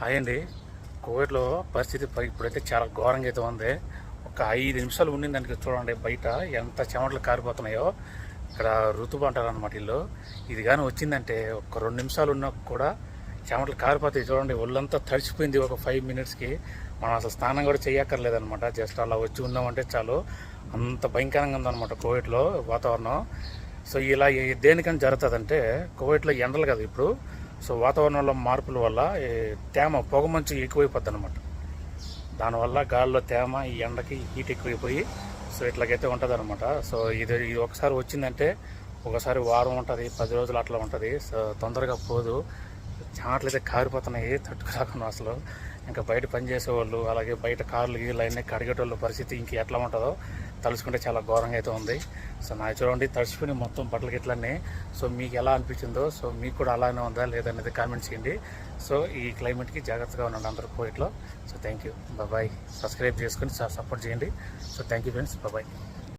Hi అండి. కోవిడ్లో పరిస్థితి ఇప్పుడైతే చాలా ఘోరంగా అయితే ఉంది. ఒక 5 నిమిషాలు ఉండిందానికి చూడండి, బయట ఎంత చెమటలు కారిపోతున్నాయో. ఇక్కడ ఋతువు అంటారు అనమాట ఇల్లు. ఇది కానీ వచ్చిందంటే ఒక 2 నిమిషాలు ఉన్నా కూడా చెమటలు కారిపోతాయి. చూడండి, ఒళ్ళంతా తడిచిపోయింది. ఒక 5 మినిట్స్కి మనం అసలు స్నానం కూడా చేయక్కర్లేదనమాట. జస్ట్ అలా వచ్చి ఉన్నామంటే చాలు. అంత భయంకరంగా ఉందన్నమాట కోవిడ్లో వాతావరణం. సో ఇలా దేనికని జరుగుతుందంటే, కోవిడ్లో ఎండలు కదా ఇప్పుడు. సో వాతావరణంలో మార్పుల వల్ల తేమ పొగమంచు ఎక్కువైపోద్ది అనమాట. దానివల్ల గాలిలో తేమ, ఈ ఎండకి హీట్ ఎక్కువైపోయి సో ఇట్లాగైతే ఉంటుంది అనమాట. సో ఇది ఒకసారి వచ్చిందంటే ఒకసారి వారం ఉంటుంది, 10 రోజులు అట్లా ఉంటుంది. సో తొందరగా పోదు. చెమటలైతే కారిపోతున్నాయి తట్టుకురాకుండా అసలు. ఇంకా బయట పనిచేసేవాళ్ళు, అలాగే బయట కార్లు గీళ్ళు అన్నీ కడిగేటోళ్ళ పరిస్థితి ఇంక ఎట్లా ఉంటుందో తలుచుకుంటే చాలా ఘోరంగా అయితే ఉంది. సో నాకు చూడండి, తడిచిపోయి మొత్తం బట్టలు గిట్లన్నీ. సో మీకు ఎలా అనిపించిందో, సో మీకు కూడా అలానే ఉందా లేదనేది కామెంట్ చేయండి. సో ఈ క్లైమేట్కి జాగ్రత్తగా ఉండండి అందరూ కోవిడ్లో. So thank you, bye. Subscribe చేసుకొని సపోర్ట్ చేయండి. So thank you friends, bye.